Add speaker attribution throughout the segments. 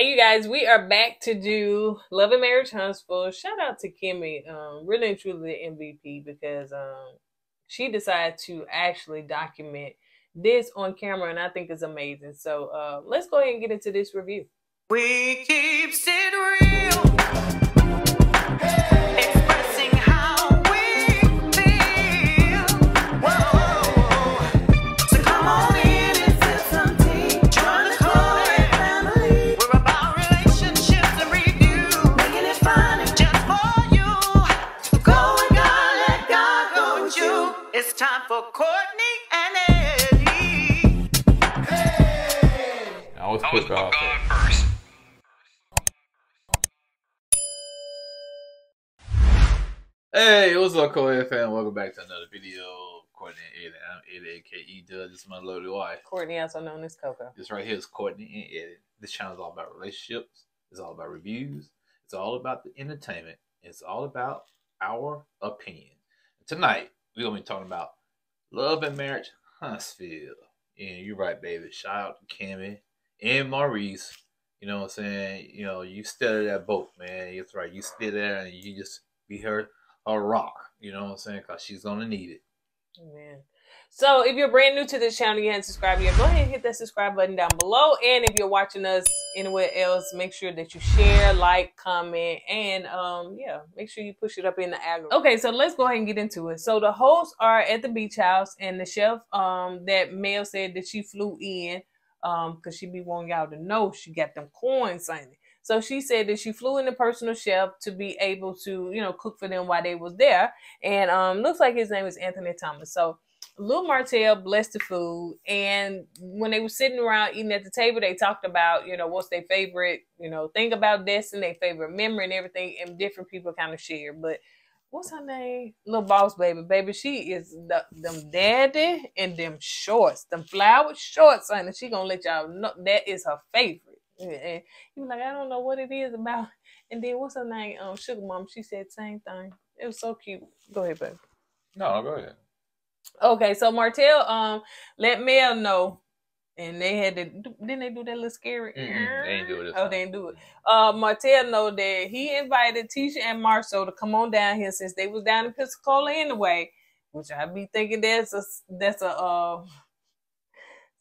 Speaker 1: Hey, you guys, we are back to do Love and Marriage Huntsville. Shout out to Kimmy, really and truly the MVP because she decided to actually document this on camera, and I think it's amazing. So let's go ahead and get into this review.
Speaker 2: We keep it real. Expressing how we feel. Whoa. So come on in and sip some tea. Join the KOED family. We're about relationships and review. Making it fun just for you. Go with God, let God go with you. It's time for Courtney and Eddie.
Speaker 3: Hey! I always put God first. Hey, what's up, KOED fan? Welcome back to another video. Courtney and Eddie. I'm Eddie, KOED. This is my lovely wife.
Speaker 1: Courtney, also known as Coco.
Speaker 3: This right here is Courtney and Eddie. This channel is all about relationships. It's all about reviews. It's all about the entertainment. It's all about our opinion. Tonight, we're going to be talking about Love and Marriage Huntsville. And you're right, baby. Shout out to Kimmy and Maurice. You know what I'm saying? You know, you steady that boat, man. That's right. You stay there and you just be her a rock. You know what I'm saying? Because she's going to need it.
Speaker 1: Amen. So if you're brand new to this channel, you haven't subscribed yet, go ahead and hit that subscribe button down below. And if you're watching us anywhere else, make sure that you share, like, comment, and yeah, make sure you push it up in the algorithm. Okay, so let's go ahead and get into it. So the hosts are at the beach house, and the chef that Mel said that she flew in because she be wanting y'all to know she got them coins signing. So she said that she flew in a personal chef to be able to, you know, cook for them while they was there. And looks like his name is Anthony Thomas. So Lil Martell blessed the food, and when they were sitting around eating at the table, they talked about, you know, what's their favorite, you know, thing about Destin, their favorite memory and everything, and different people kind of share. But what's her name? Little Boss Baby. Baby, she is them daddy and them shorts, them flowered shorts, honey. She gonna let y'all know that is her favorite. And he was like, I don't know what it is about. And then what's her name? Sugar Mom. She said same thing. It was so cute. Go ahead, baby.
Speaker 3: No, go ahead.
Speaker 1: Okay, so Martell let Mel know, and they had to didn't they do that little scary?
Speaker 3: They didn't do it.
Speaker 1: Oh, they didn't do it. Martell know that he invited Tisha and Marceau to come on down here since they was down in Pensacola anyway, which I be thinking that's a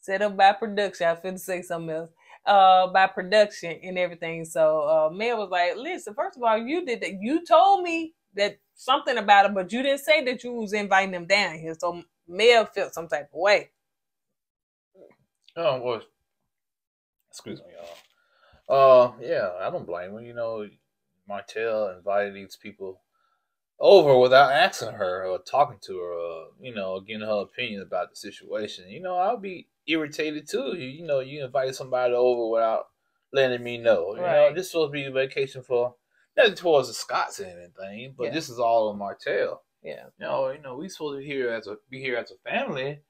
Speaker 1: set up by production. I finna say something else. By production and everything. So Mel was like, listen, first of all, you did that. You told me that something about it, but you didn't say that you was inviting them down here. So Mel felt some type of way.
Speaker 3: Oh, well, excuse me, y'all. Yeah, I don't blame her. You know, Martell invited these people over without asking her or talking to her, or, you know, getting her opinion about the situation. You know, I'll be irritated too. You know, you invited somebody over without letting me know. You know, this is supposed to be a vacation for nothing towards the Scots or anything, but this is all on Martell.
Speaker 1: Yeah.
Speaker 3: You know, we supposed to be here as a family,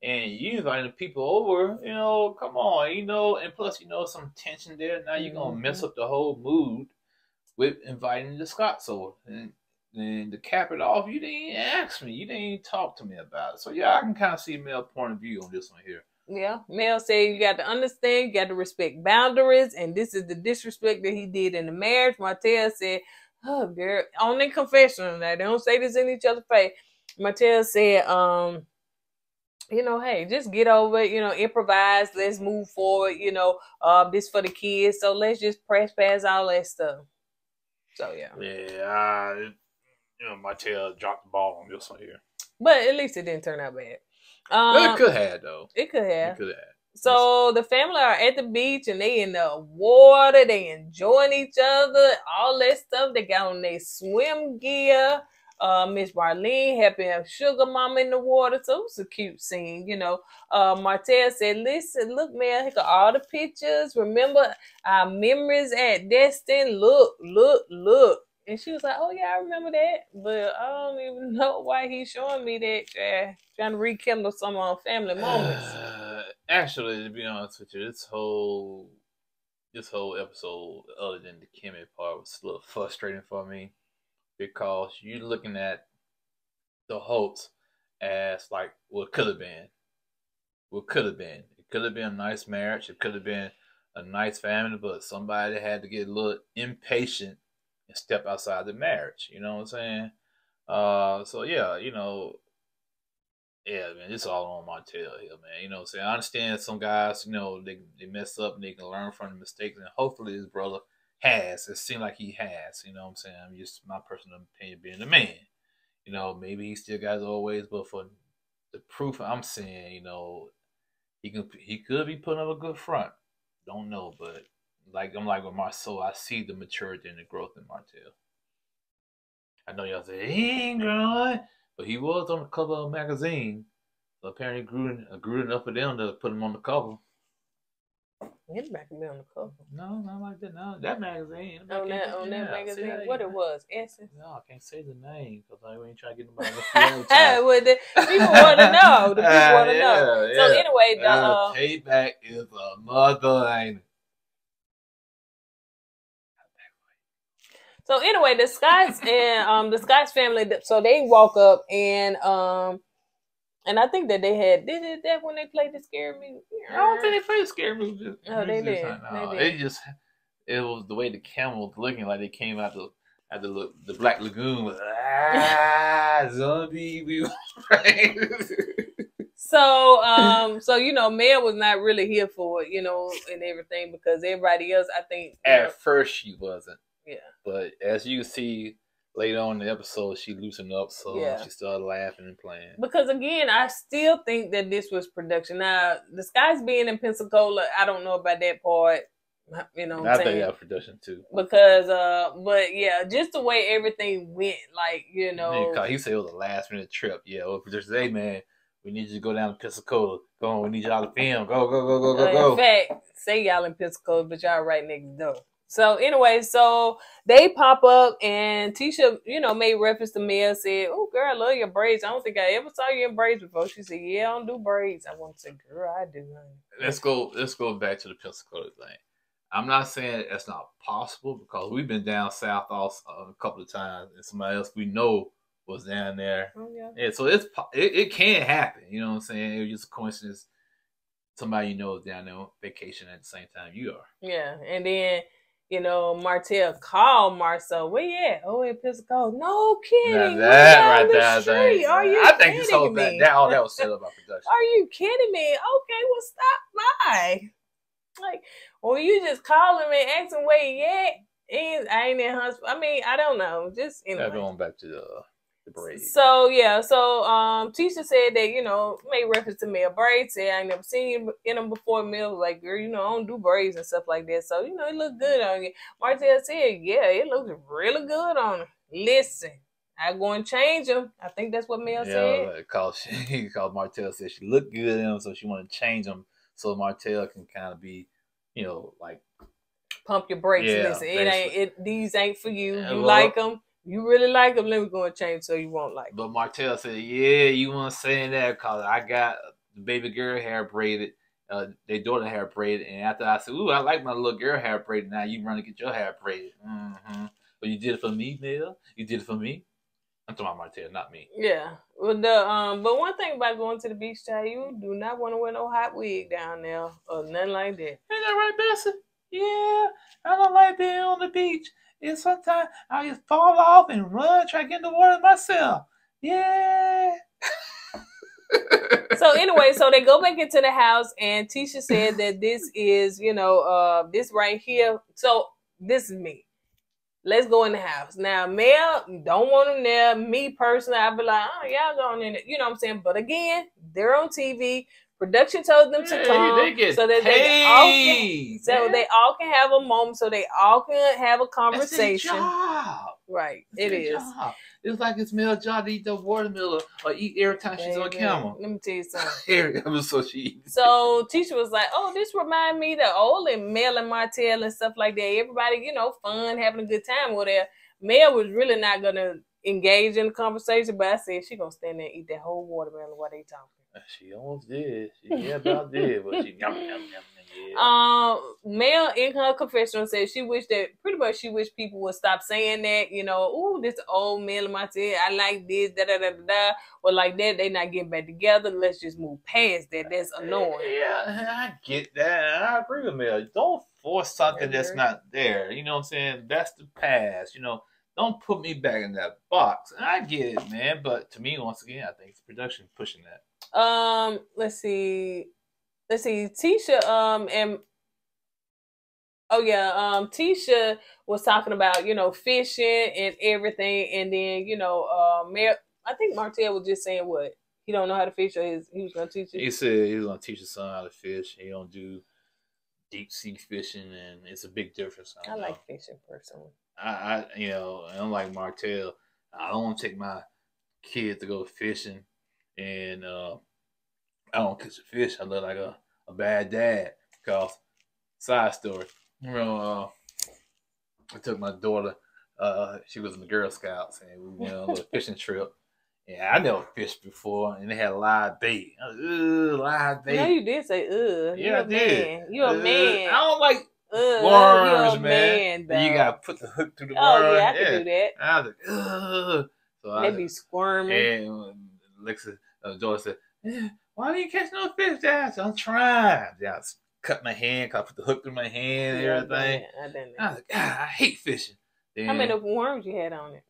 Speaker 3: and you inviting people over. You know, come on. You know, and plus, you know, some tension there. Now you're gonna mess up the whole mood with inviting the Scots over. And to cap it off, you didn't even ask me. You didn't even talk to me about it. So yeah, I can kind of see Mel's point of view on this one here.
Speaker 1: Yeah, Mel said you got to understand, you got to respect boundaries, and this is the disrespect that he did in the marriage. Martell said, oh, girl, on their confession, now they don't say this in each other's face. Martell said, you know, hey, just get over it, you know, improvise, let's move forward, you know, this for the kids, so let's just press past all that stuff. So, yeah.
Speaker 3: Yeah, you know, Martell dropped the ball on this one here.
Speaker 1: But at least it didn't turn out bad.
Speaker 3: Well, it could have, though.
Speaker 1: It could have.
Speaker 3: It could have.
Speaker 1: So the family are at the beach and they in the water. They enjoying each other. All that stuff. They got on their swim gear. Miss Marlene helping Sugar Mama in the water. So it was a cute scene, you know. Martell said, listen, look, man, look at all the pictures. Remember our memories at Destin. Look, look, look. And she was like, oh, yeah, I remember that. But I don't even know why he's showing me that. Trying to rekindle some family moments.
Speaker 3: Actually, to be honest with you, this whole episode, other than the Kimmy part, was a little frustrating for me. Because you're looking at the hopes as like what could have been. What could have been. It could have been a nice marriage. It could have been a nice family, but somebody had to get a little impatient and step outside the marriage. You know what I'm saying? So yeah, yeah, man, it's all on Martell here, man. You know what I'm saying? I understand some guys, they mess up and they can learn from the mistakes, and hopefully his brother has. It seems like he has, you know what I'm saying? I'm just my personal opinion being a man. Maybe he still got his old ways, but for the proof I'm seeing, he could be putting up a good front. Don't know, but I'm like with Marceau, I see the maturity and the growth in Martell. I know y'all say he ain't growing, but he was on the cover of a magazine. So apparently grew enough for them to put him on the cover.
Speaker 1: He's back to be on the cover.
Speaker 3: No, not like that. No, that magazine.
Speaker 1: On that magazine, what it was? Essence.
Speaker 3: No, I can't say the name because I ain't trying to get nobody else.
Speaker 1: Well, the people want to know. The people want to know.
Speaker 3: Yeah.
Speaker 1: So anyway,
Speaker 3: payback is a mother, ain't it?
Speaker 1: So anyway, the Scotts and the Scotts family, so they walk up and I think that they had did that when they played the scary music.
Speaker 3: I don't think they played scary music.
Speaker 1: Oh, they did.
Speaker 3: No, it was the way the camera was looking like they came out the Black Lagoon. Zombie.
Speaker 1: So Mel was not really here for it, and everything because everybody else, I think.
Speaker 3: At first she wasn't.
Speaker 1: Yeah.
Speaker 3: But as you can see later on in the episode, she loosened up, so she started laughing and playing. Because
Speaker 1: again, I still think that this was production. Now, the Sky's being in Pensacola, I don't know about that part. I think
Speaker 3: that was production too.
Speaker 1: Because, but yeah, just the way everything went,
Speaker 3: He said it was a last minute trip. Yeah, well, producers, hey man, we need you to go down to Pensacola. Go on, we need y'all to film. Go.
Speaker 1: In fact, say y'all in Pensacola, but y'all right next door. So anyway, so they pop up and Tisha, made reference to Mel, said, "Oh, girl, I love your braids. I don't think I ever saw you in braids before." She said, "Yeah, I don't do braids." I want to say, "Girl, I do."
Speaker 3: Let's go back to the Pensacola thing. I'm not saying that's not possible because we've been down south also a couple of times, and somebody else we know was down there.
Speaker 1: Oh, yeah.
Speaker 3: And so it can happen. You know what I'm saying? It was just a coincidence. Somebody is down there on vacation at the same time you are.
Speaker 1: Yeah, and then. Martell called Marceau. Where you at? Oh, in Pensacola. No kidding.
Speaker 3: Now that right there,
Speaker 1: Are you
Speaker 3: I think this whole thing, that was set up by production.
Speaker 1: Are you kidding me? Okay, well, stop by. Like, well, you just call him and ask him where he at. I ain't in Huntsville. I mean, I don't know. Just anyway.
Speaker 3: Going back to the braids.
Speaker 1: So Tisha said that, made reference to Mel braids, said I ain't never seen you in them before. Mel was like, girl, I don't do braids and stuff like that. So, it looked good on you. Martell said, yeah, it looks really good on her. Listen, I go and change them. I think that's what Mel said.
Speaker 3: Yeah, called Martell said she looked good in them, so she want to change them so Martell can kind of be, like
Speaker 1: pump your brakes.
Speaker 3: Yeah,
Speaker 1: listen, these ain't for you. You like them. You really like them, let me go and change so you won't like them.
Speaker 3: But Martell said, yeah, you want to say that because I got the baby girl hair braided, their daughter hair braided, and after I said, ooh, I like my little girl hair braided, now you run to get your hair braided. Mm-hmm. But you did it for me, Mel? You did it for me? I'm talking about Martell, not me.
Speaker 1: Yeah. Well, but one thing about going to the beach, child, you do not want to wear no hot wig down there or nothing like that.
Speaker 3: Ain't that right, Bessie? Yeah, I don't like being on the beach. And sometimes I just fall off and run, try to get in the water myself. Yeah.
Speaker 1: So anyway, so they go back into the house and Tisha said that this is, this right here. So this is me. Let's go in the house. Now, Mel, don't want them there. Me personally, I'd be like, oh, y'all going in there. You know what I'm saying? But again, they're on TV. Production told them to come
Speaker 3: they get
Speaker 1: so that
Speaker 3: paid,
Speaker 1: they all can have a moment, so they all can have a conversation.
Speaker 3: That's their job.
Speaker 1: Right,
Speaker 3: That's
Speaker 1: it is.
Speaker 3: Job. It's like it's Mel's job to eat the watermelon or eat every time she's on camera.
Speaker 1: Let me tell you something.
Speaker 3: Every episode she eats.
Speaker 1: So Tisha was like, "Oh, this remind me of old and Mel and Martell and stuff like that. Everybody, fun, having a good time with there." Mel was really not gonna engage in the conversation, but I said she gonna stand there and eat that whole watermelon while they talking.
Speaker 3: She almost did. She about did, but she yum. Yeah.
Speaker 1: Mel in her confessional said she wished people would stop saying that, ooh, this old Mel and Martell, I like this, da. Or like that, they not getting back together. Let's just move past that. That's annoying.
Speaker 3: Yeah, I get that. I agree with Mel. Don't force something that's not there. You know what I'm saying? That's the past. You know, don't put me back in that box. I get it, man. But to me, once again, I think it's production pushing that.
Speaker 1: Let's see. Tisha, and Tisha was talking about, you know, fishing and everything, and then, you know, I think Martell was just saying what he don't know how to fish, or he was gonna teach it.
Speaker 3: He said he was gonna teach his son how to fish. He don't do deep sea fishing, and it's a big difference.
Speaker 1: I like fishing personally.
Speaker 3: You know, unlike Martell, I don't want to take my kids to go fishing, and I don't catch a fish. I look like a bad dad. Cause side story, you know, I took my daughter. She was in the Girl Scouts, and we went on a little fishing trip. Yeah, I never fished before, and they had live bait. I was, live bait.
Speaker 1: No, you did say,
Speaker 3: Yeah, I did.
Speaker 1: You a man.
Speaker 3: I don't like worms, man.
Speaker 1: Though.
Speaker 3: You gotta put the hook through the worm.
Speaker 1: Oh yeah, I can do that.
Speaker 3: I was like, ugh. So
Speaker 1: they be squirming.
Speaker 3: And Alexa, daughter said, "Why do you catch no fish, Dad?" So I'm trying. Yeah, I cut my hand, cause I put the hook through my hand and everything.
Speaker 1: I done that.
Speaker 3: I was like, God, I hate fishing. Then,
Speaker 1: how many worms you had on it?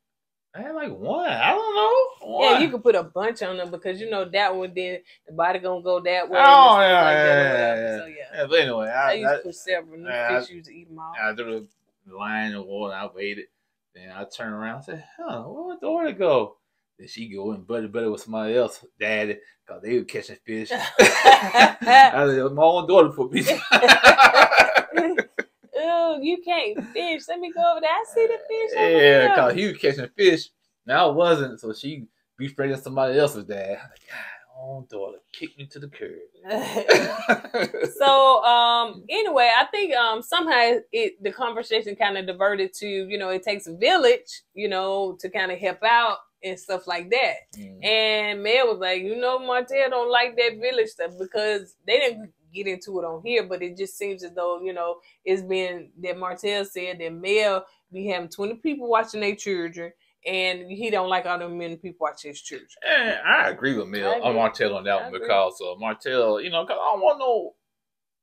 Speaker 3: I had like one. I don't know. One.
Speaker 1: Yeah, you could put a bunch on them because you know that one. Then the body gonna go that way.
Speaker 3: Oh
Speaker 1: and
Speaker 3: yeah,
Speaker 1: like
Speaker 3: yeah.
Speaker 1: So
Speaker 3: Yeah, but anyway,
Speaker 1: I used to put several new fish. Used to eat them all.
Speaker 3: I threw the line of water. I waited. Then I turned around and said, "Huh, where'd the order go?" Then she go and buddy with somebody else, daddy, because they were catching fish. I said, my own daughter put me.
Speaker 1: Oh, you can't fish. Let me go over there. I see the fish.
Speaker 3: Yeah, because he was catching fish. Now I wasn't, so she befriended somebody else's dad. I was like, God, my own daughter kicked me to the curb.
Speaker 1: So, anyway, I think somehow the conversation kind of diverted to, you know, it takes a village, you know, to kind of help out and stuff like that. And Mel was like, you know, Martell don't like that village stuff because they didn't get into it on here, but it just seems as though, you know, it's been that Martell said that Mel be having 20 people watching their children, and he don't like all them many people watching his children.
Speaker 3: And I agree with Martell on that one because Martell, you know, because I don't want no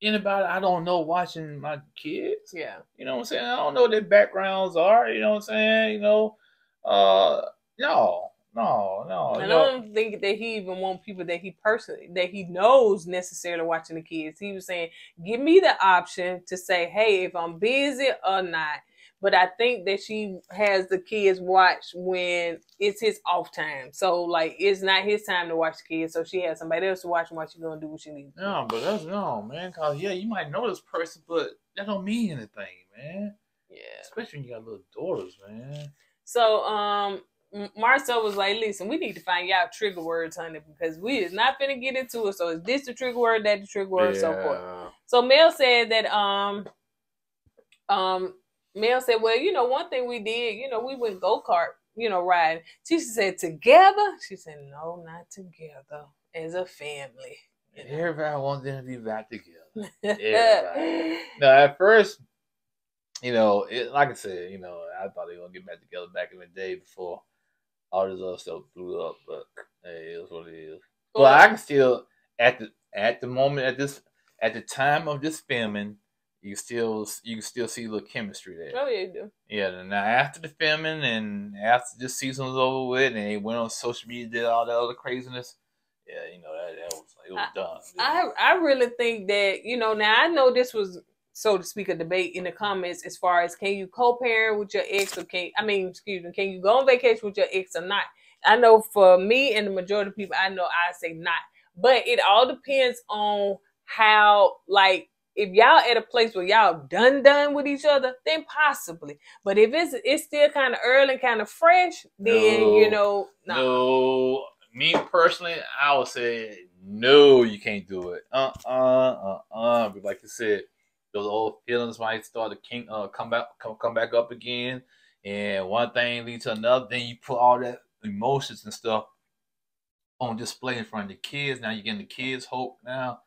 Speaker 3: anybody I don't know watching my kids.
Speaker 1: Yeah.
Speaker 3: You know what I'm saying? I don't know what their backgrounds are. You know what I'm saying? You know, no.
Speaker 1: I don't think that he even want people that he knows necessarily watching the kids. He was saying, give me the option to say, hey, if I'm busy or not. But I think that she has the kids watch when it's his off time. So, like, it's not his time to watch the kids. So she has somebody else to watch them while she's going to do what she needs to do.
Speaker 3: No, but that's no, man. Because, yeah, you might know this person, but that don't mean anything, man.
Speaker 1: Yeah.
Speaker 3: Especially when you got little daughters, man.
Speaker 1: So, Marcel was like, listen, we need to find y'all trigger words, honey, because we is not finna get into it. So, is this the trigger word, that the trigger word, so forth. So, Mel said that, Mel said, well, you know, one thing we did, you know, we went go-kart, you know, riding. She said, together? She said, no, not together. As a family.
Speaker 3: You know? Everybody wants them to be back together. Everybody. Now, at first, you know, like I said, you know, I thought they were going to get back together back in the day before all this other stuff blew up. But, hey, it is what it is. But I can still, at the moment, at the time of this filming, you can still see a little chemistry there.
Speaker 1: Oh, yeah, you do.
Speaker 3: Yeah, now after the filming and after this season was over with and they went on social media, did all that other craziness, yeah, you know, it was done.
Speaker 1: I really think that, you know, now I know this was, so to speak, a debate in the comments as far as can you co-parent with your ex or can you go on vacation with your ex or not? I know for me and the majority of people, I know I say not. But it all depends on how, like, if y'all at a place where y'all done with each other, then possibly. But if it's still kind of early and kind of fresh, then, you know,
Speaker 3: no. Me personally, I would say, no, you can't do it. But like you said, those old feelings might start to come back up again. And one thing leads to another. Then you put all that emotions and stuff on display in front of the kids. Now you're getting the kids' hope now.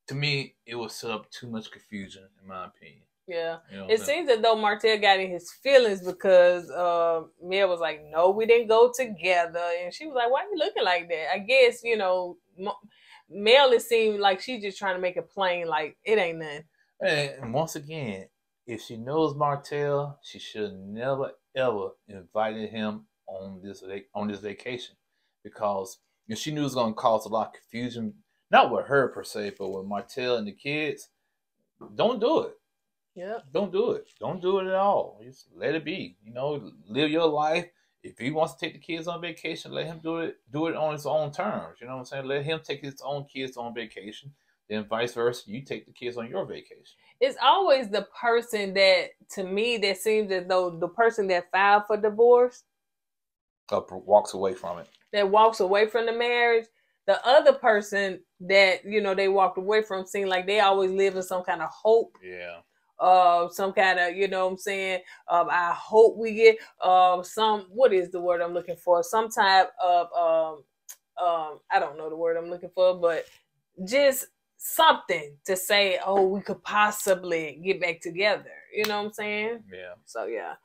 Speaker 3: To me, it will set up too much confusion, in my opinion.
Speaker 1: Yeah.
Speaker 3: You know
Speaker 1: it seems as though Martell got in his feelings because Mel was like, no, we didn't go together. And she was like, why are you looking like that? I guess, you know, Mel, it seemed like she's just trying to make it plain, like, it ain't nothing.
Speaker 3: And once again, if she knows Martell, she should never ever invited him on this vacation, because if she knew it was going to cause a lot of confusion, not with her per se, but with Martell and the kids, don't do it.
Speaker 1: Yep.
Speaker 3: Don't do it. Don't do it at all. Just let it be. You know, live your life. If he wants to take the kids on vacation, let him do it. Do it on his own terms. You know what I'm saying? Let him take his own kids on vacation. Then vice versa, you take the kids on your vacation.
Speaker 1: It's always the person that, to me, that seems as though the person that filed for divorce,
Speaker 3: Walks away from it.
Speaker 1: that walks away from the marriage, the other person that, you know, they walked away from seem like they always live in some kind of hope.
Speaker 3: Yeah.
Speaker 1: Some kind of, you know what I'm saying? I hope we get some, what is the word I'm looking for? Some type of, I don't know the word I'm looking for, but just something to say, oh, we could possibly get back together. You know what I'm saying?
Speaker 3: Yeah.
Speaker 1: So yeah.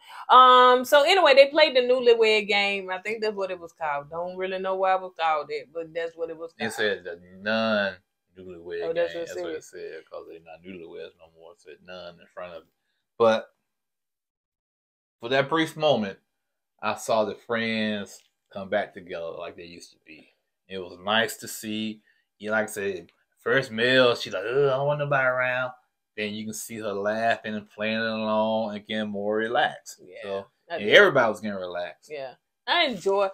Speaker 1: So anyway, they played the newlywed game. I think that's what it was called. Don't really know why it was called it, but that's what it was called.
Speaker 3: It said the non-newlywed
Speaker 1: Oh,
Speaker 3: game.
Speaker 1: that's
Speaker 3: That's
Speaker 1: what
Speaker 3: what
Speaker 1: it
Speaker 3: it said, because they're not newlyweds no more. It said none in front of it. But for that brief moment, I saw the friends come back together like they used to be. It was nice to see. You like I said, first Mel, she's like, "Ugh, I don't want nobody around." Then you can see her laughing and playing along and getting more relaxed.
Speaker 1: Yeah.
Speaker 3: So
Speaker 1: I
Speaker 3: and
Speaker 1: did.
Speaker 3: everybody was getting relaxed.
Speaker 1: Yeah. I enjoy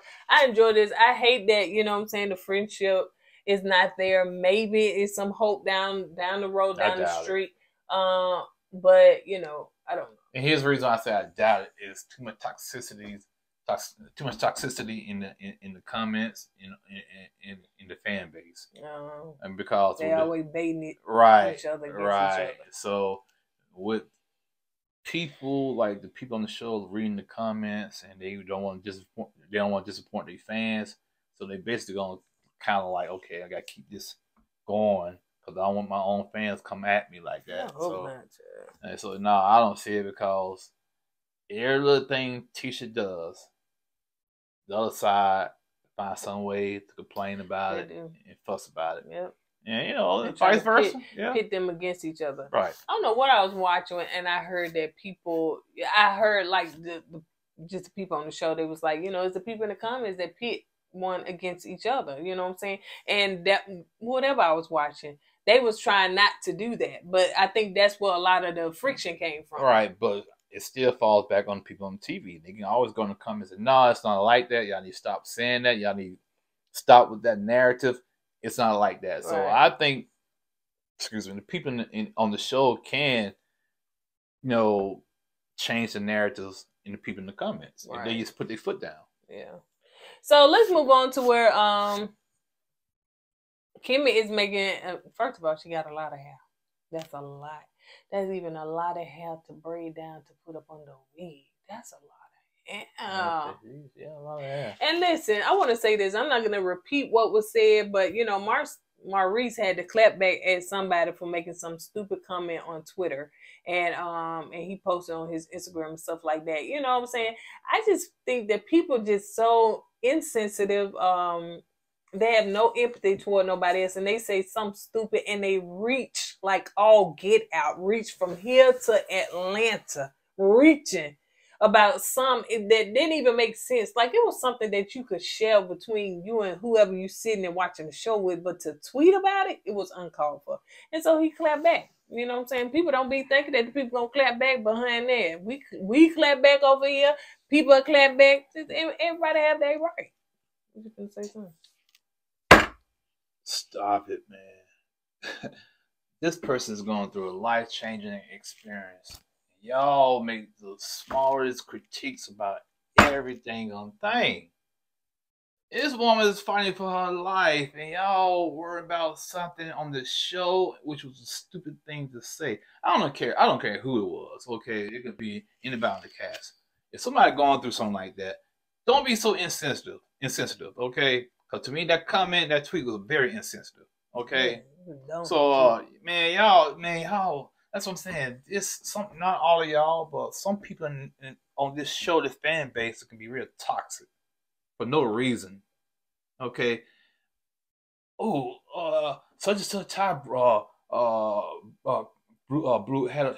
Speaker 1: this. I hate that, you know what I'm saying, the friendship is not there. Maybe it's some hope down the road,
Speaker 3: I
Speaker 1: down the
Speaker 3: doubt it.
Speaker 1: street. But you know, I don't know.
Speaker 3: And here's the reason why I say I doubt it: is too much toxicity in the comments in the fan base, and because
Speaker 1: They always baiting it
Speaker 3: right,
Speaker 1: each other against
Speaker 3: right.
Speaker 1: each other.
Speaker 3: So with people like the people on the show reading the comments, and they don't want to disappoint their fans, so they basically gonna kind of like, okay, I gotta keep this going because I don't want my own fans come at me like that.
Speaker 1: I hope not, Chad.
Speaker 3: And so no, I don't see it, because every little thing Tisha does, the other side find some way to complain about
Speaker 1: They
Speaker 3: it
Speaker 1: do.
Speaker 3: and fuss about it.
Speaker 1: Yep.
Speaker 3: And you know,
Speaker 1: They try
Speaker 3: vice
Speaker 1: to
Speaker 3: versa. Yeah.
Speaker 1: Pit them against each other.
Speaker 3: Right.
Speaker 1: I don't know what I was watching, and I heard that I heard like just the people on the show, they was like, you know, it's the people in the comments that pit one against each other, you know what I'm saying? And that, whatever I was watching, they was trying not to do that. But I think that's where a lot of the friction came from.
Speaker 3: Right, but it still falls back on people on TV. They can always go in the comments and, no, it's not like that. Y'all need to stop saying that. Y'all need to stop with that narrative. It's not like that. So
Speaker 1: Right.
Speaker 3: I think, the people on the show can, you know, change the narratives in the people in the comments.
Speaker 1: Right.
Speaker 3: If they just put their foot down.
Speaker 1: Yeah. So let's move on to where Kimmy is making. First of all, she got a lot of hair. That's a lot. That's even a lot of hair to braid down to put up on the wig. That's a lot of hair.
Speaker 3: Yeah, a lot of hair.
Speaker 1: And listen, I want to say this. I'm not going to repeat what was said, but you know, Maurice had to clap back at somebody for making some stupid comment on Twitter, and he posted on his Instagram and stuff like that. You know what I'm saying? I just think that people just so insensitive. They have no empathy toward nobody else, and they say something stupid, and they reach like all get out, reach from here to Atlanta, reaching about some that didn't even make sense. Like it was something that you could share between you and whoever you sitting and watching the show with, but to tweet about it, it was uncalled for. And so he clapped back. You know what I'm saying? People don't be thinking that the people gonna clap back behind there. We clap back over here. People clap back. Everybody have their right. You can say something.
Speaker 3: Stop it, man. This person's going through a life-changing experience. Y'all make the smallest critiques about everything on thing. This woman is fighting for her life, and y'all worry about something on the show, which was a stupid thing to say. I don't care who it was. Okay, it could be anybody on the cast. If somebody going through something like that, don't be so insensitive. Okay, because to me that tweet was very insensitive. Okay, so man, y'all. That's what I'm saying. It's not all of y'all, but some people on this show, this fan base, can be real toxic for no reason. Okay. Oh, such and such type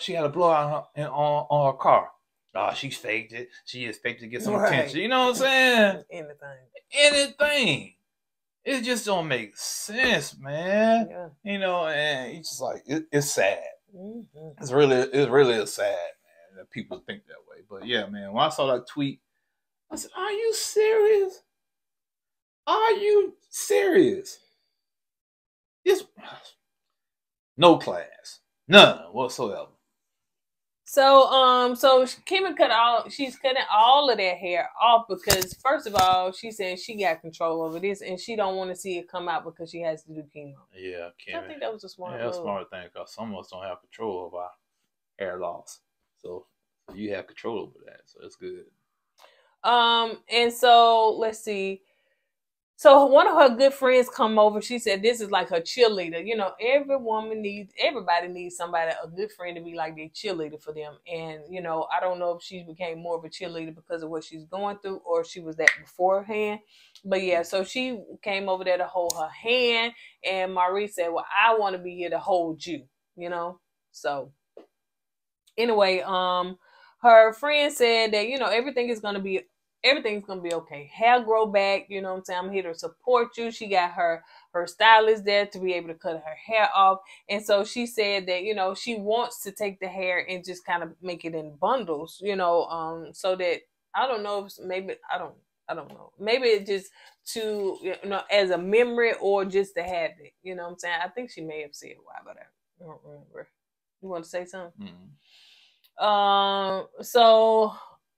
Speaker 3: she had a blowout on her car. Oh, she faked it. She just faked it to get some attention. You know what I'm saying? Anything. It just don't make sense, man.
Speaker 1: Yeah.
Speaker 3: You know, and it's just like it's sad.
Speaker 1: Mm-hmm.
Speaker 3: It's really sad, man, that people think that way. But yeah, man, when I saw that tweet, I said, "Are you serious? Are you serious? It's no class, none whatsoever."
Speaker 1: So Kim she's cutting all of that hair off because first of all, she said she got control over this and she don't want to see it come out because she has to do chemo.
Speaker 3: Yeah, Kim.
Speaker 1: So I think that was a smart
Speaker 3: that's
Speaker 1: move.
Speaker 3: smart thing because some of us don't have control of our hair loss. So you have control over that. So it's good.
Speaker 1: And so let's see. So one of her good friends come over. She said this is like her cheerleader. You know, everybody needs somebody, a good friend to be like their cheerleader for them. And, you know, I don't know if she became more of a cheerleader because of what she's going through or she was that beforehand. But yeah, so she came over there to hold her hand. And Marie said, well, I want to be here to hold you, you know. So anyway, her friend said that, you know, everything's gonna be okay. Hair grow back, you know what I'm saying? I'm here to support you. She got her stylist there to be able to cut her hair off. And so she said that, you know, she wants to take the hair and just kind of make it in bundles, you know, so that I don't know if maybe I don't know. Maybe it just to, you know, as a memory or just to have it. You know what I'm saying? I think she may have said why, but I don't remember. You want to say something?
Speaker 3: Mm-hmm.
Speaker 1: So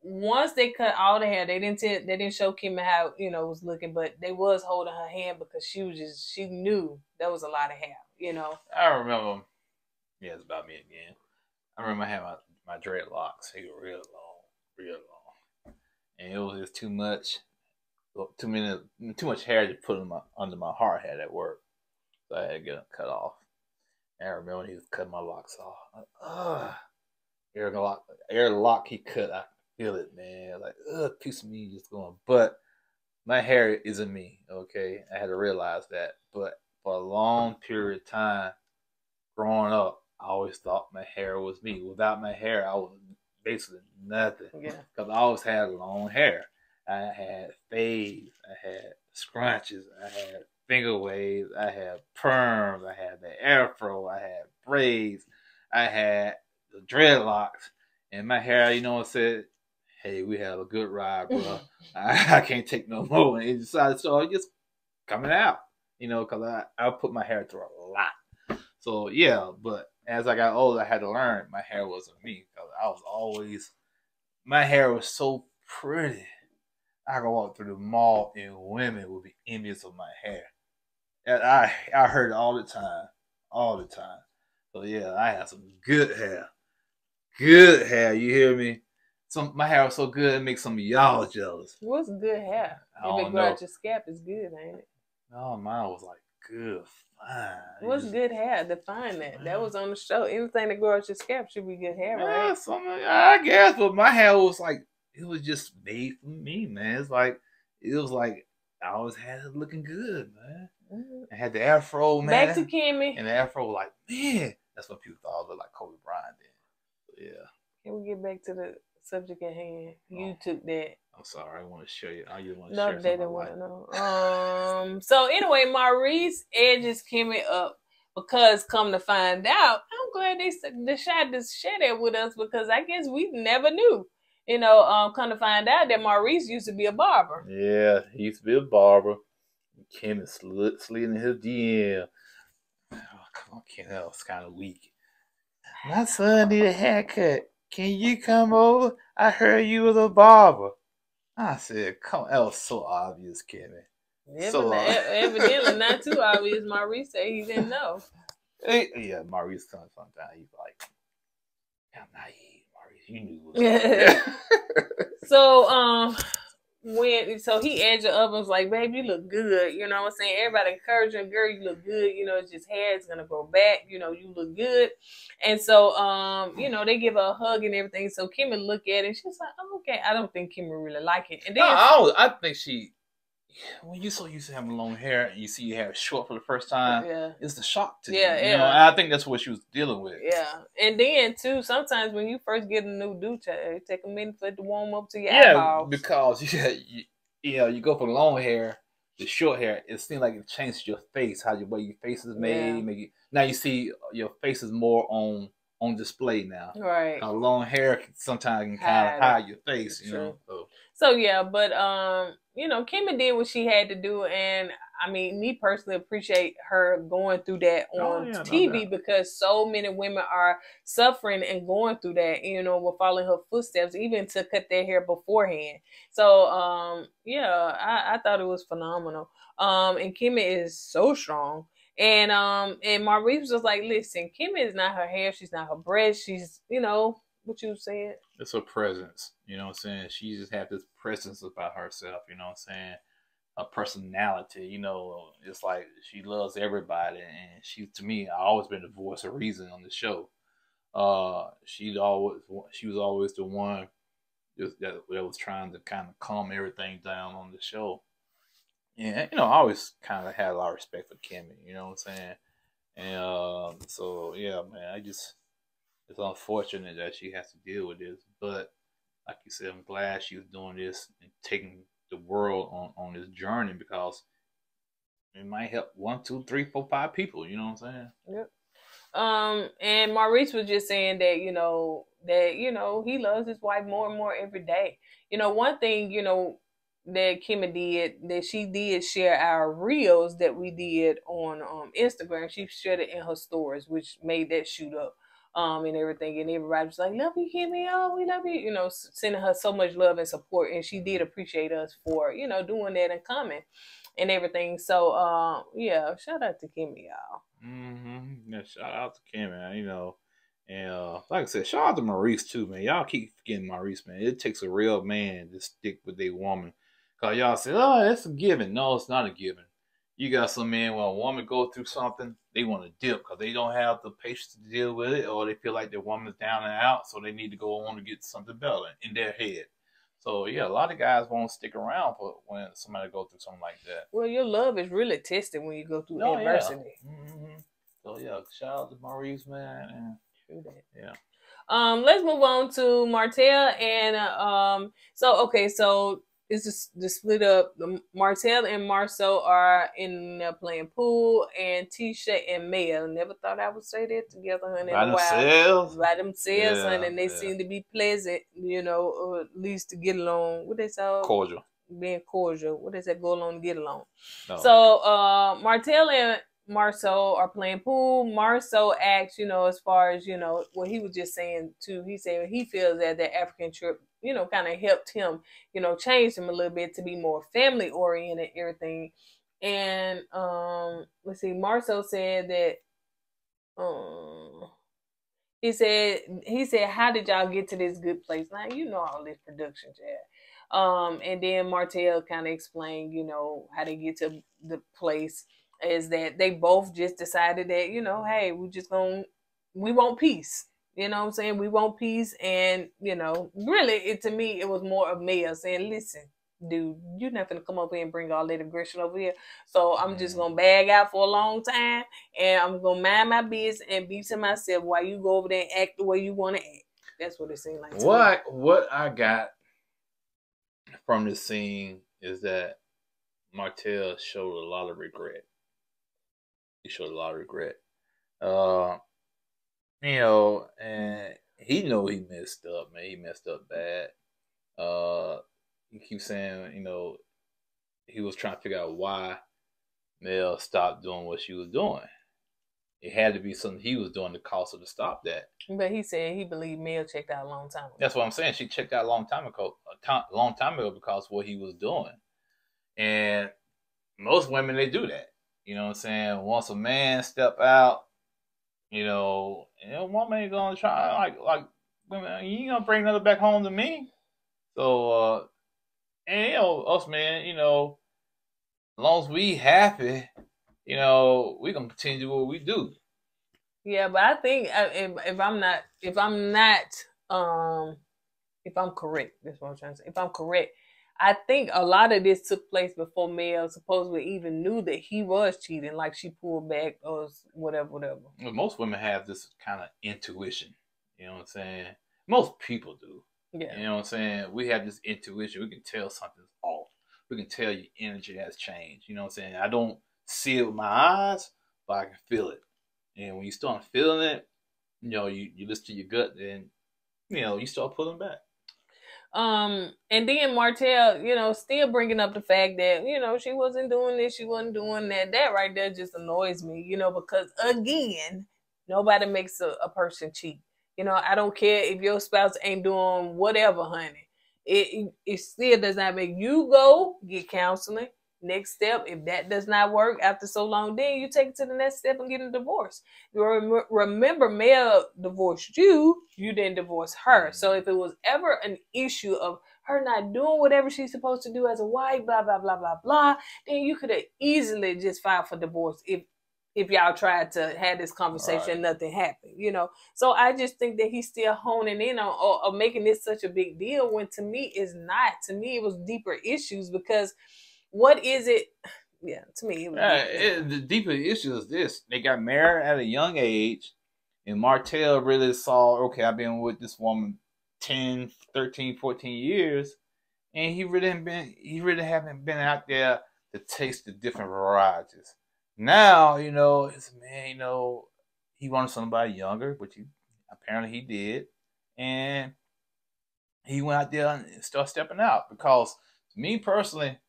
Speaker 1: once they cut all the hair, they didn't show Kim how, you know, it was looking, but they was holding her hand because she knew that was a lot of hair, you know.
Speaker 3: I remember, yeah, it's about me again. I remember I had my dreadlocks. They were real long. And it was just too much hair to put under my hard hat at work. So I had to get them cut off. And I remember when he was cutting my locks off. Every lock he cut, I feel it, man. Like, piece of me just going. But my hair isn't me, okay? I had to realize that. But for a long period of time, growing up, I always thought my hair was me. Without my hair, I was basically nothing.
Speaker 1: Yeah.
Speaker 3: Because I always had long hair. I had fades. I had scrunches. I had finger waves. I had perms. I had the afro. I had braids. I had the dreadlocks. And my hair, you know what I said? Hey, we have a good ride, bro. I can't take no more. And it decided to start just coming out, you know, because I put my hair through a lot. So, yeah, but as I got older, I had to learn my hair wasn't me. Because I was always, my hair was so pretty. I could walk through the mall and women would be envious of my hair. And I heard it all the time. So, yeah, I had some good hair. Good hair, you hear me? My hair was so good, it makes some of y'all jealous.
Speaker 1: What's good hair? If it grow out your scalp, it's good, ain't it?
Speaker 3: No, mine was like good, fine.
Speaker 1: What's good hair? Define that. That was on the show. Anything that grows out your scalp should be good hair, right?
Speaker 3: I guess, but my hair was like, it was just made for me, man. It was like I always had it looking good, man. Mm-hmm. I had the afro, man.
Speaker 1: Back to Kimmy.
Speaker 3: And the afro was like, man, that's what people thought I looked like Kobe Bryant did. So, yeah.
Speaker 1: Can we get back to the subject at hand? You took that.
Speaker 3: I'm sorry. I want to show you. You want to
Speaker 1: share they didn't want to know. So anyway, Maurice edges Kimmy up because, come to find out, I'm glad they decided to share that with us because I guess we never knew. You know, come to find out that Maurice used to be a barber.
Speaker 3: Yeah, he used to be a barber. Kimmy slid in his DM. Oh, come on, Kimmy, that was kind of weak. My son need a haircut. Can you come over? I heard you was a barber. I said, come on. That was so obvious, Kimmy.
Speaker 1: Evidently not too obvious. Maurice said he didn't know.
Speaker 3: Yeah, Maurice comes sometimes. He's like, I'm naive, Maurice. You knew what was
Speaker 1: So he edged her up and was like, babe, you look good. You know what I'm saying? Everybody encouraging, girl, you look good. You know, it's just hair. It's going to grow back. You know, you look good. And so, you know, they give her a hug and everything. So Kimmy look at it and she's like, oh, okay. I don't think Kimmy really like it. And then
Speaker 3: I think when you so used to having long hair and you see you have it short for the first time,
Speaker 1: Yeah.
Speaker 3: it's the shock to
Speaker 1: Yeah,
Speaker 3: you. You know, and I think that's what she was dealing with.
Speaker 1: Yeah, and then too, sometimes when you first get a new douche, it take a minute for it to warm up to your
Speaker 3: Yeah,
Speaker 1: eyeballs.
Speaker 3: because you go from long hair to short hair. It seems like it changes your face, how your way your face is made.
Speaker 1: Yeah.
Speaker 3: Now you see your face is more on display now.
Speaker 1: Right.
Speaker 3: Cause long hair sometimes can kind of hide your face. You know.
Speaker 1: So yeah, but you know, Kimmy did what she had to do, and I mean, me personally appreciate her going through that on TV because so many women are suffering and going through that. You know, with following her footsteps, even to cut their hair beforehand. So yeah, I thought it was phenomenal. And Kimmy is so strong. And Maurice was like, listen, Kimmy is not her hair, she's not her breast, she's, you know, what you said.
Speaker 3: It's her presence, you know what I'm saying? She just had this presence about herself, you know what I'm saying? A personality, you know, it's like she loves everybody, and she, to me, I always been the voice of reason on the show. She was always the one that was trying to kind of calm everything down on the show. And you know, I always kind of had a lot of respect for Kimmy, you know what I'm saying? And so yeah, man, it's unfortunate that she has to deal with this, but like you said, I'm glad she was doing this and taking the world on this journey, because it might help 1, 2, 3, 4, 5 people. You know what I'm saying?
Speaker 1: Yep. And Maurice was just saying that he loves his wife more and more every day. You know, one thing that Kimmy did, that she did share our reels that we did on Instagram. She shared it in her stories, which made that shoot up. And everything, and everybody was like, "Love you, Kimmy. Oh, we love you." You know, sending her so much love and support, and she did appreciate us for doing that and coming and everything. So, yeah, shout out to Kimmy, y'all.
Speaker 3: Yeah, shout out to Kimmy, you know, and like I said, shout out to Maurice too, man. Y'all keep forgetting Maurice, man. It takes a real man to stick with their woman, cause y'all say, "Oh, that's a given." No, it's not a given. You got some men, when a woman go through something, they want to dip because they don't have the patience to deal with it, or they feel like their woman's down and out, so they need to go on to get something better in their head. So yeah, a lot of guys won't stick around for when somebody go through something like that.
Speaker 1: Well, your love is really tested when you go through adversity.
Speaker 3: Yeah. So yeah, shout out to Maurice, man.
Speaker 1: True that.
Speaker 3: Yeah.
Speaker 1: Let's move on to Martell and so it's just the split up. Martell and Marceau are in playing pool, and Tisha and Maya. Never thought I would say that together, honey.
Speaker 3: By themselves,
Speaker 1: honey. And they seem to be pleasant, or at least to get along. What they say?
Speaker 3: Cordial.
Speaker 1: Being cordial. What does that go along to get along?
Speaker 3: No.
Speaker 1: So Martell and Marceau are playing pool. Marceau asked, as far as, what he was just saying too. He said he feels that the African trip, kind of helped him, change him a little bit to be more family oriented, everything. And let's see, Marceau said that he said, how did y'all get to this good place? Now, all this production, Chad. And then Martell kind of explained, how they get to the place is that they both just decided that, hey, we want peace. You know what I'm saying? We want peace. And, really, to me, it was more of Mia saying, listen, dude, you're not going to come over here and bring all that aggression over here. So I'm just going to bag out for a long time, and I'm going to mind my business and be to myself while you go over there and act the way you want to act. That's what it seemed like to me.
Speaker 3: What I got from this scene is that Martell showed a lot of regret. He showed a lot of regret. And he know he messed up, man. He messed up bad. He keeps saying, he was trying to figure out why Mel stopped doing what she was doing. It had to be something he was doing to cause her to stop that.
Speaker 1: But he said he believed Mel checked out a long time ago.
Speaker 3: That's what I'm saying. She checked out a long time ago because of what he was doing. And most women, they do that. You know what I'm saying? Once a man step out, woman ain't gonna try like women. You ain't gonna bring another back home to me. So, us men, as long as we happy, we gonna continue to do what we do.
Speaker 1: Yeah, but I think if I'm correct, that's what I'm trying to say. If I'm correct, I think a lot of this took place before Mel supposedly even knew that he was cheating. Like she pulled back or whatever.
Speaker 3: Well, most women have this kind of intuition. You know what I'm saying? Most people do.
Speaker 1: Yeah.
Speaker 3: You know what I'm saying? We have this intuition. We can tell something's off. We can tell your energy has changed. You know what I'm saying? I don't see it with my eyes, but I can feel it. And when you start feeling it, you know, you listen to your gut, and you know, you start pulling back.
Speaker 1: And then Martell, you know, still bringing up the fact that, you know, she wasn't doing this, she wasn't doing that. That right there just annoys me, you know, because again, nobody makes a person cheat. You know, I don't care if your spouse ain't doing whatever, honey. It still does not make you go get counseling. Next step, if that does not work after so long, then you take it to the next step and get a divorce. Remember, Mel divorced you. You didn't divorce her. So if it was ever an issue of her not doing whatever she's supposed to do as a wife, blah, blah, blah, blah, blah, then you could have easily just filed for divorce if y'all tried to have this conversation and nothing happened, you know. So I just think that he's still honing in on or making this such a big deal when to me it's not. To me, it was deeper issues because what is it? Yeah, to me, it was
Speaker 3: the deeper issue is this. They got married at a young age, and Martell really saw, okay, I've been with this woman 10, 13, 14 years, and he really haven't been out there to taste the different varieties. Now, you know, it's man, you know, he wanted somebody younger, which apparently he did, and he went out there and started stepping out because me personally,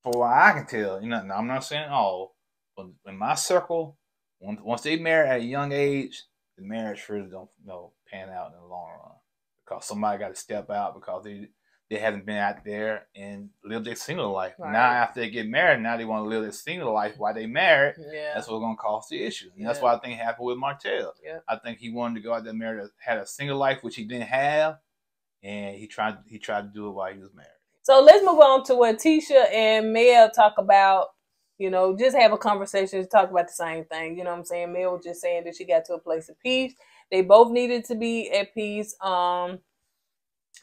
Speaker 3: for what I can tell, you know, I'm not saying all, but in my circle, once they marry at a young age, the marriage really don't pan out in the long run because somebody got to step out because they haven't been out there and lived their single life. Right. Now after they get married, now they want to live their single life while they married. Yeah. That's what's gonna cause the issue. And that's what I think happened with Martell. Yeah. I think he wanted to go out there married, had a single life which he didn't have, and he tried to do it while he was married.
Speaker 1: So let's move on to what Tisha and Mel talk about, you know, just have a conversation to talk about the same thing. You know what I'm saying? Mel was just saying that she got to a place of peace. They both needed to be at peace.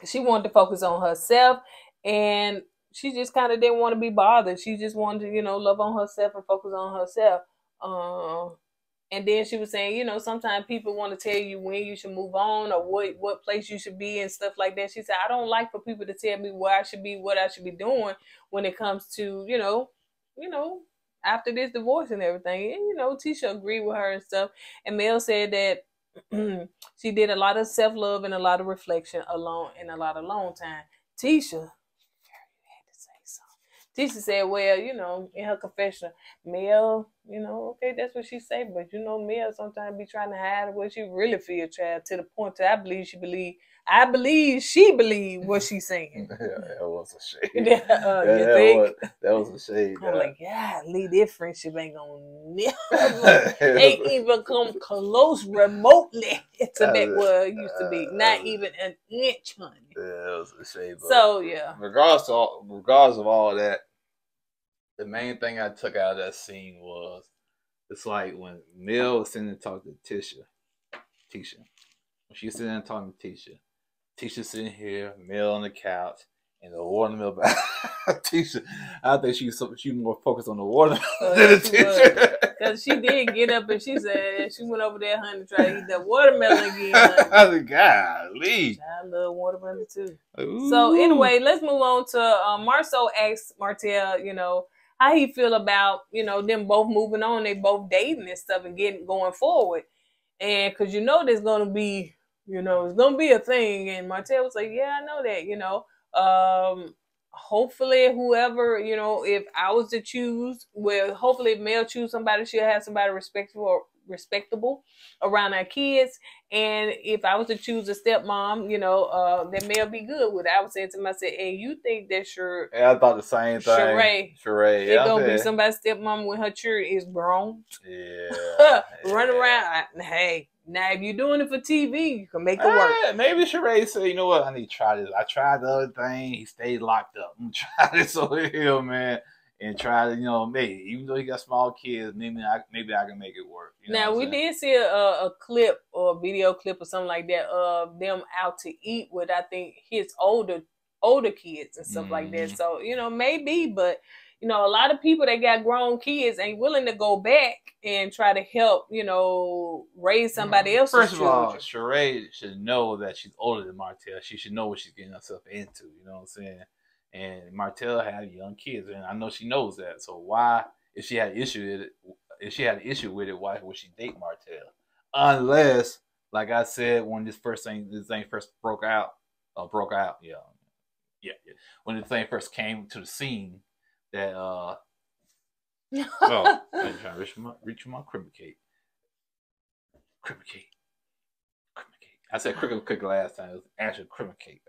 Speaker 1: She wanted to focus on herself, and she just kind of didn't want to be bothered. She just wanted to, you know, love on herself and focus on herself. And then she was saying, you know, sometimes people want to tell you when you should move on or what place you should be and stuff like that. She said, I don't like for people to tell me where I should be, what I should be doing when it comes to, you know, after this divorce and everything. And, you know, Tisha agreed with her and stuff. And Mel said that she did a lot of self-love and a lot of reflection alone and a lot of alone time. Tisha, Tisha said, well, you know, in her confession, Mel, you know, okay, that's what she said, but you know, Mel sometimes be trying to hide what she really feel, child, to the point that I believe she believe what she's saying.
Speaker 3: Yeah, that was a shade.
Speaker 1: That
Speaker 3: was a shade.
Speaker 1: I'm like, yeah, leave this friendship ain't gonna never ain't even come close remotely to that where it used to be. Not even an inch, honey.
Speaker 3: Yeah, that was a shade.
Speaker 1: So yeah.
Speaker 3: Regardless of all that, the main thing I took out of that scene was it's like when Mel was sitting and talking to Tisha. When she was sitting and talking to Tisha sitting here, Mel on the couch, and the watermelon. Tisha, I think she more focused on the watermelon than the Tisha.
Speaker 1: Because she did get up and she said she went over there, honey, to try to eat that watermelon again.
Speaker 3: I said, golly.
Speaker 1: I love watermelon too. Ooh. So anyway, let's move on to Marceau asked Martell, you know, how he feel about, you know, them both moving on, they both dating and stuff and going forward. And because you know there's going to be, you know, it's going to be a thing. And Martell was like, yeah, I know that, you know. Hopefully whoever, you know, if I was to choose, well, hopefully if Mel choose somebody, she'll have somebody respectable around our kids. And if I was to choose a stepmom, you know, that Mel be good with it. I was saying to myself, and you think that
Speaker 3: yeah, I thought the same thing. Sheree.
Speaker 1: It's gonna be somebody's stepmom when her children is grown.
Speaker 3: Yeah.
Speaker 1: Run around. Hey, now if you're doing it for TV, you can make it work.
Speaker 3: Maybe Sheree said, you know what, I need to try this. I tried the other thing. He stayed locked up. I'm gonna try this over here, man. And try to, you know, maybe even though he got small kids, maybe I can make it work. You know
Speaker 1: now we did see a clip or a video clip or something like that of them out to eat with I think his older older kids and stuff like that. So, you know, maybe, but you know, a lot of people that got grown kids ain't willing to go back and try to help, you know, raise somebody else's
Speaker 3: First of all,
Speaker 1: children.
Speaker 3: Sheree should know that she's older than Martell. She should know what she's getting herself into. You know what I'm saying? And Martell had young kids, and I know she knows that. So why, if she had an issue with it, why would she date Martell? Unless, like I said, when this thing first broke out, when the thing first came to the scene, that I'm trying to reach my criminal cake. I said criminal cake last time. It was actually criminal cake.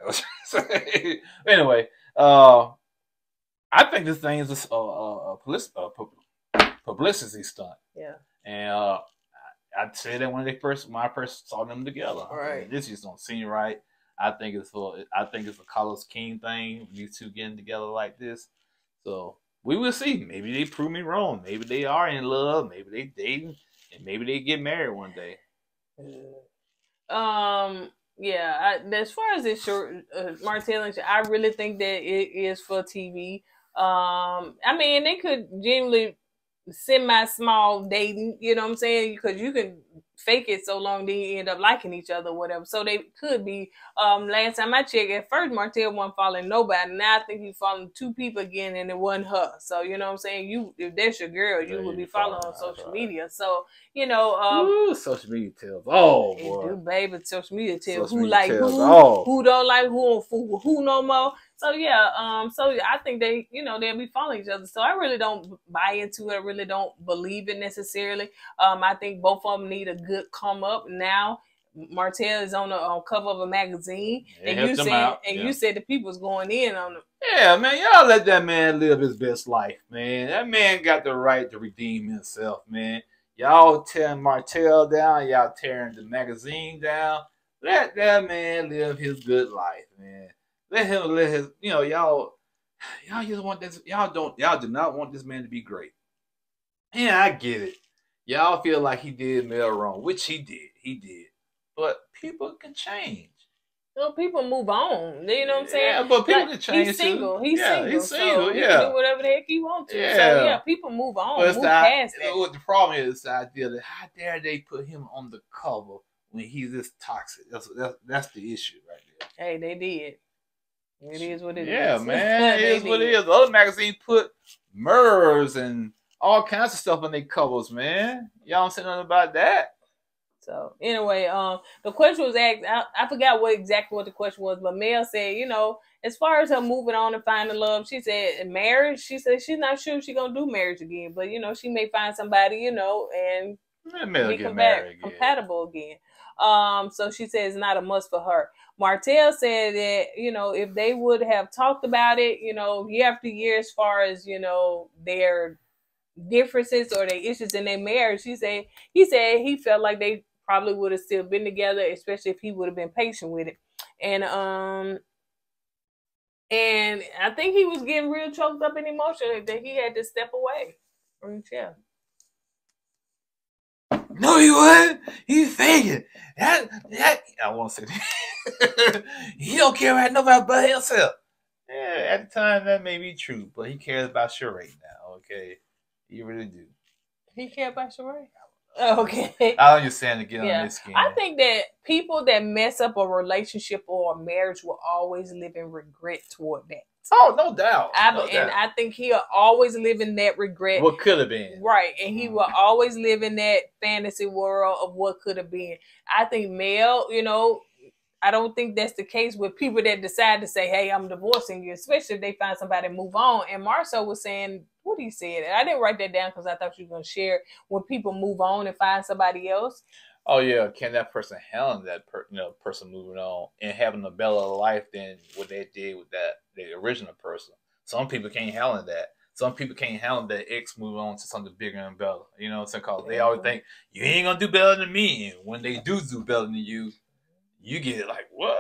Speaker 3: Anyway, I think this thing is a publicity stunt.
Speaker 1: Yeah.
Speaker 3: And I'd say that when I first saw them together,
Speaker 1: right,
Speaker 3: this just don't seem right. I think it's a Carlos King thing. These two getting together like this. So we will see. Maybe they prove me wrong. Maybe they are in love. Maybe they dating, and maybe they get married one day.
Speaker 1: Yeah. As far as this Martell and I really think that it is for TV. I mean, they could genuinely semi-small dating. You know what I'm saying? Because you can fake it so long then you end up liking each other or whatever. So they could be. Last time I checked, at first Martell wasn't following nobody. Now I think he's following 2 people again, and it wasn't her. So you know what I'm saying? If that's your girl, you would be following on social media. So you know,
Speaker 3: social media tells. Oh boy,
Speaker 1: do baby, social media tells
Speaker 3: Social
Speaker 1: who
Speaker 3: media
Speaker 1: like
Speaker 3: tells
Speaker 1: who don't like who, don't fool with who no more. So yeah, so I think they, you know, they'll be following each other. So I really don't buy into it. I really don't believe it necessarily. I think both of them need a good come up now. Martell is on the cover of a magazine, and you said, you said the people's going in on him.
Speaker 3: Yeah, man, y'all let that man live his best life, man. That man got the right to redeem himself, man. Y'all tearing Martell down, y'all tearing the magazine down. Let that man live his good life, man. Let him live his, you know, y'all just want this, y'all do not want this man to be great. Yeah, I get it. Y'all feel like he did Mel wrong, which he did. But people can change.
Speaker 1: Well, people move on. You know what I'm saying?
Speaker 3: Yeah, but people can change.
Speaker 1: He's single.
Speaker 3: Too.
Speaker 1: He's single. So he can do whatever the heck he wants to.
Speaker 3: Yeah.
Speaker 1: So yeah, people move on.
Speaker 3: But
Speaker 1: move past that.
Speaker 3: What the problem is the idea that how dare they put him on the cover when he's this toxic? That's the issue right there.
Speaker 1: Hey, they did. It is what it is.
Speaker 3: Yeah, man. It is what it is. The other magazine put murders and all kinds of stuff on their covers, man. Y'all don't say nothing about that.
Speaker 1: So anyway, the question was asked. I forgot exactly what the question was, but Mel said, you know, as far as her moving on and finding love, she said marriage. She said she's not sure if she's gonna do marriage again, but you know, she may find somebody, you know, and be compatible again. So she says it's not a must for her. Martell said that, you know, if they would have talked about it, you know, year after year, as far as, you know, their differences or their issues in their marriage, he said he felt like they probably would have still been together, especially if he would have been patient with it. And I think he was getting real choked up and emotional that he had to step away from the chair.
Speaker 3: No, he wasn't. He's faking. That I won't say that. He don't care about nobody but himself. Yeah, at the time that may be true, but he cares about Sheree now. Okay, he really do.
Speaker 1: He cares about Sheree. Okay.
Speaker 3: I understand to get on this skin.
Speaker 1: I think that people that mess up a relationship or a marriage will always live in regret toward that.
Speaker 3: Oh, no doubt.
Speaker 1: I think he'll always live in that regret.
Speaker 3: What could have been.
Speaker 1: Right. And he will always live in that fantasy world of what could have been. I think Mel, you know, I don't think that's the case with people that decide to say, hey, I'm divorcing you, especially if they find somebody to move on. And Marcel was saying, what he said, and I didn't write that down because I thought you were going to share it, when people move on and find somebody else.
Speaker 3: Oh, yeah. Can that person handle that person moving on and having a better life than what they did with the original person? Some people can't handle that. Some people can't handle that ex moving on to something bigger and better. You know what I'm saying? Because they always think, you ain't going to do better than me. And when they do better than you, you get like, what?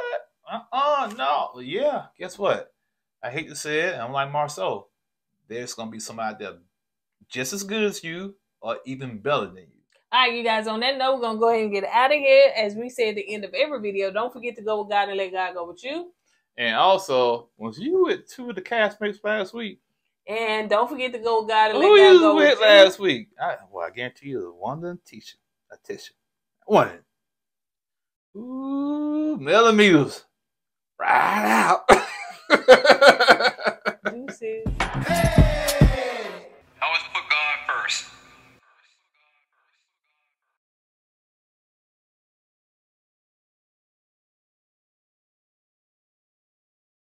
Speaker 3: No. Well, yeah, guess what? I hate to say it. I'm like Marceau. There's going to be somebody there just as good as you or even better than you.
Speaker 1: All right, you guys, on that note, we're going to go ahead and get out of here. As we say at the end of every video, don't forget to go with God and let God go with you.
Speaker 3: And also, was you with two of the castmates last week?
Speaker 1: And don't forget to go, God, and
Speaker 3: Who
Speaker 1: let God
Speaker 3: you
Speaker 1: go
Speaker 3: with
Speaker 1: with
Speaker 3: last week? I guarantee you, it was Wanda and Tisha. One. Ooh, millimeters. Right out.
Speaker 1: Deuces.
Speaker 2: Always put God first.